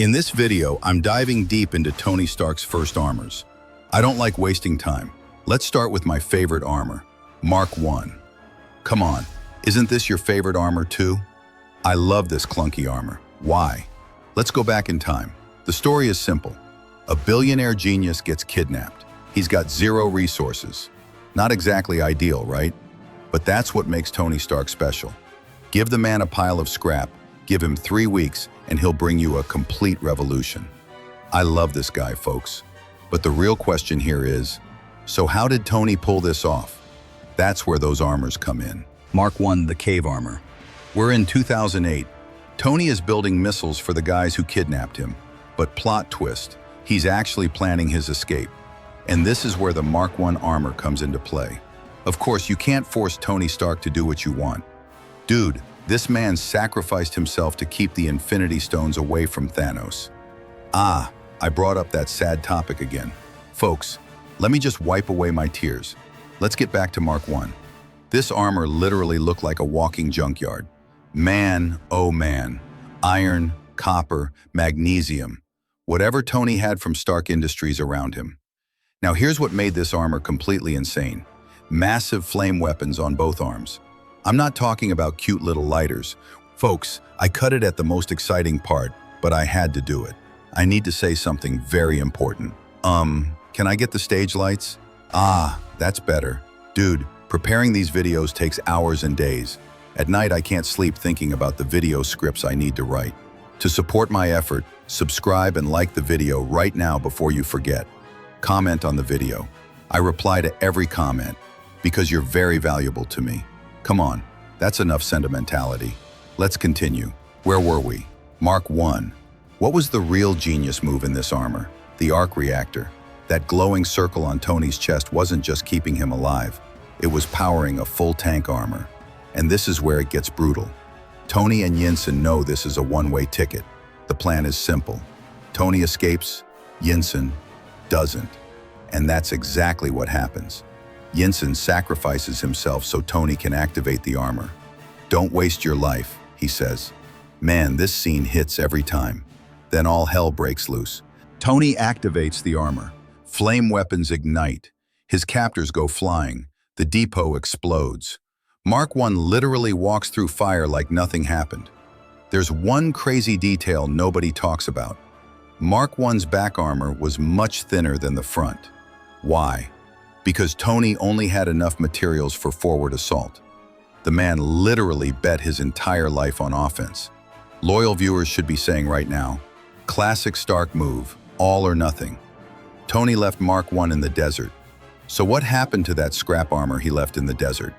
In this video, I'm diving deep into Tony Stark's first armors. I don't like wasting time. Let's start with my favorite armor, Mark 1. Come on, isn't this your favorite armor too? I love this clunky armor. Why? Let's go back in time. The story is simple. A billionaire genius gets kidnapped. He's got zero resources. Not exactly ideal, right? But that's what makes Tony Stark special. Give the man a pile of scrap, give him 3 weeks, and he'll bring you a complete revolution. I love this guy, folks. But the real question here is, so how did Tony pull this off? That's where those armors come in. Mark 1, the cave armor. We're in 2008. Tony is building missiles for the guys who kidnapped him. But plot twist, he's actually planning his escape. And this is where the Mark 1 armor comes into play. Of course, you can't force Tony Stark to do what you want. Dude, this man sacrificed himself to keep the Infinity Stones away from Thanos. I brought up that sad topic again. Folks, let me just wipe away my tears. Let's get back to Mark 1. This armor literally looked like a walking junkyard. Man, oh man. Iron, copper, magnesium. Whatever Tony had from Stark Industries around him. Now here's what made this armor completely insane. Massive flame weapons on both arms. I'm not talking about cute little lighters. Folks, I cut it at the most exciting part, but I had to do it. I need to say something very important. Can I get the stage lights? That's better. Dude, preparing these videos takes hours and days. At night, I can't sleep thinking about the video scripts I need to write. To support my effort, subscribe and like the video right now before you forget. Comment on the video. I reply to every comment because you're very valuable to me. Come on, that's enough sentimentality. Let's continue. Where were we? Mark 1. What was the real genius move in this armor? The Arc Reactor. That glowing circle on Tony's chest wasn't just keeping him alive. It was powering a full tank armor. And this is where it gets brutal. Tony and Yinsen know this is a one-way ticket. The plan is simple. Tony escapes, Yinsen doesn't. And that's exactly what happens. Yinsen sacrifices himself so Tony can activate the armor. Don't waste your life, he says. Man, this scene hits every time. Then all hell breaks loose. Tony activates the armor. Flame weapons ignite. His captors go flying. The depot explodes. Mark 1 literally walks through fire like nothing happened. There's one crazy detail nobody talks about. Mark 1's back armor was much thinner than the front. Why? Because Tony only had enough materials for forward assault. The man literally bet his entire life on offense. Loyal viewers should be saying right now, classic Stark move, all or nothing. Tony left Mark 1 in the desert. So what happened to that scrap armor he left in the desert?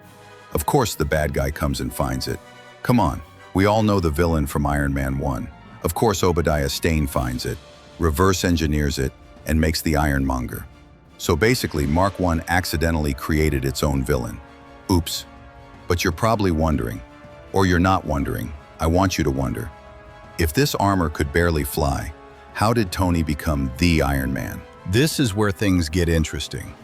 Of course the bad guy comes and finds it. Come on, we all know the villain from Iron Man 1. Of course Obadiah Stane finds it, reverse engineers it, and makes the Iron Monger. So basically, Mark 1 accidentally created its own villain. Oops. But you're probably wondering, or you're not wondering, I want you to wonder. If this armor could barely fly, how did Tony become the Iron Man? This is where things get interesting.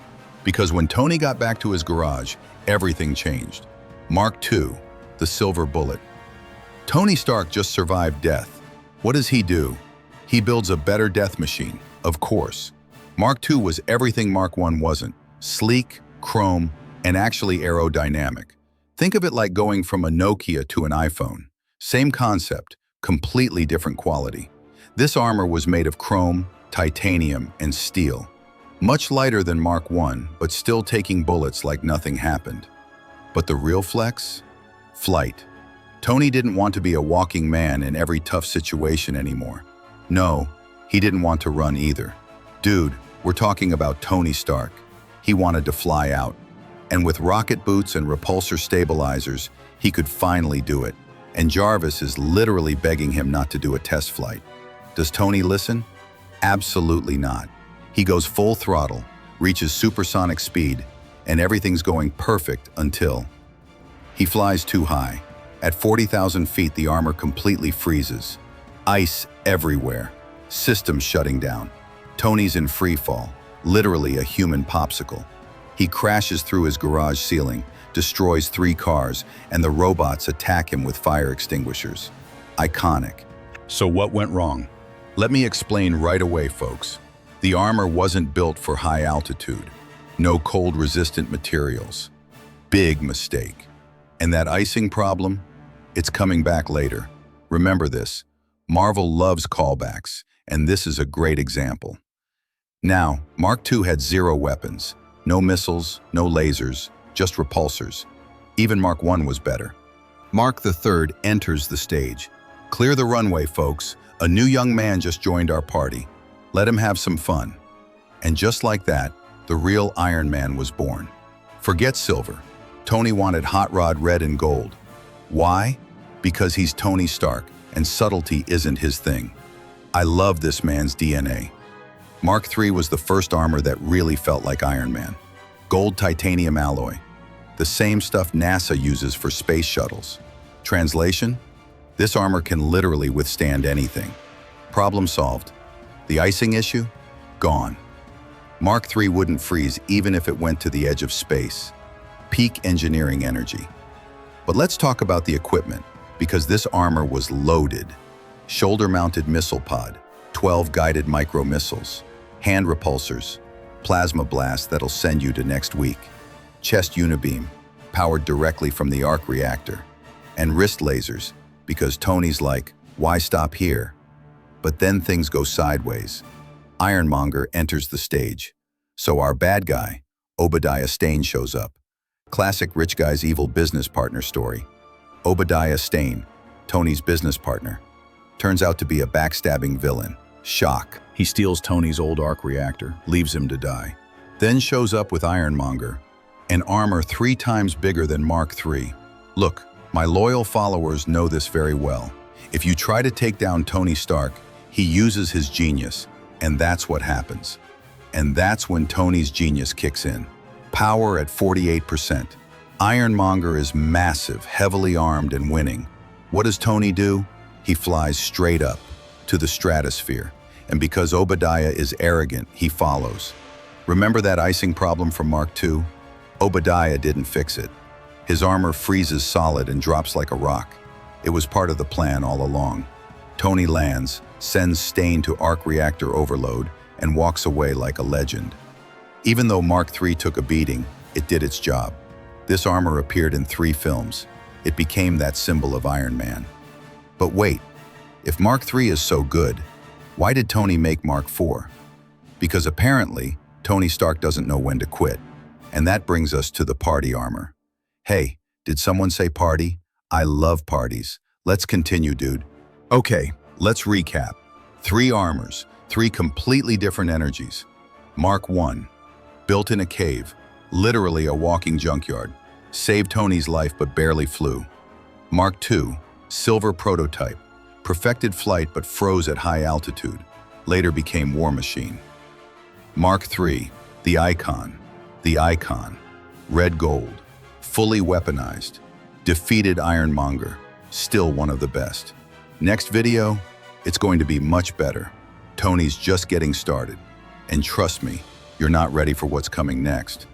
Because when Tony got back to his garage, everything changed. Mark 2, the silver bullet. Tony Stark just survived death. What does he do? He builds a better death machine, of course. Mark 2 was everything Mark 1 wasn't. Sleek, chrome, and actually aerodynamic. Think of it like going from a Nokia to an iPhone. Same concept, completely different quality. This armor was made of chrome, titanium, and steel. Much lighter than Mark 1, but still taking bullets like nothing happened. But the real flex? Flight. Tony didn't want to be a walking man in every tough situation anymore. No, he didn't want to run either. Dude, we're talking about Tony Stark. He wanted to fly out. And with rocket boots and repulsor stabilizers, he could finally do it. And Jarvis is literally begging him not to do a test flight. Does Tony listen? Absolutely not. He goes full throttle, reaches supersonic speed, and everything's going perfect until he flies too high. At 40,000 feet, the armor completely freezes. Ice everywhere. Systems shutting down. Tony's in free fall, literally a human popsicle. He crashes through his garage ceiling, destroys 3 cars, and the robots attack him with fire extinguishers. Iconic. So what went wrong? Let me explain right away, folks. The armor wasn't built for high altitude. No cold-resistant materials. Big mistake. And that icing problem? It's coming back later. Remember this, Marvel loves callbacks, and this is a great example. Now, Mark II had 0 weapons. No missiles, no lasers, just repulsors. Even Mark I was better. Mark III enters the stage. Clear the runway, folks. A new young man just joined our party. Let him have some fun. And just like that, the real Iron Man was born. Forget silver. Tony wanted hot rod red and gold. Why? Because he's Tony Stark, and subtlety isn't his thing. I love this man's DNA. Mark III was the first armor that really felt like Iron Man. Gold titanium alloy. The same stuff NASA uses for space shuttles. Translation? This armor can literally withstand anything. Problem solved. The icing issue? Gone. Mark III wouldn't freeze even if it went to the edge of space. Peak engineering energy. But let's talk about the equipment, because this armor was loaded. Shoulder-mounted missile pod, 12 guided micro-missiles, hand repulsors, plasma blast that'll send you to next week, chest unibeam, powered directly from the Arc Reactor, and wrist lasers, because Tony's like, why stop here? But then things go sideways. Iron Monger enters the stage. So our bad guy, Obadiah Stane, shows up. Classic rich guy's evil business partner story. Obadiah Stane, Tony's business partner, turns out to be a backstabbing villain. Shock. He steals Tony's old Arc Reactor, leaves him to die. Then shows up with Iron Monger, an armor 3 times bigger than Mark III. Look, my loyal followers know this very well. If you try to take down Tony Stark, he uses his genius, and that's what happens. And that's when Tony's genius kicks in. Power at 48%. Iron Monger is massive, heavily armed, and winning. What does Tony do? He flies straight up to the stratosphere. And because Obadiah is arrogant, he follows. Remember that icing problem from Mark II? Obadiah didn't fix it. His armor freezes solid and drops like a rock. It was part of the plan all along. Tony lands, sends Stane to Arc Reactor overload, and walks away like a legend. Even though Mark III took a beating, it did its job. This armor appeared in 3 films. It became that symbol of Iron Man. But wait, if Mark III is so good, why did Tony make Mark IV? Because apparently, Tony Stark doesn't know when to quit. And that brings us to the party armor. Hey, did someone say party? I love parties. Let's continue, dude. Okay, let's recap. 3 armors, 3 completely different energies. Mark I, built in a cave, literally a walking junkyard, saved Tony's life but barely flew. Mark II, silver prototype, perfected flight but froze at high altitude, later became War Machine. Mark III, the icon, red gold, fully weaponized, defeated Iron Monger, still one of the best. Next video, it's going to be much better. Tony's just getting started. And trust me, you're not ready for what's coming next.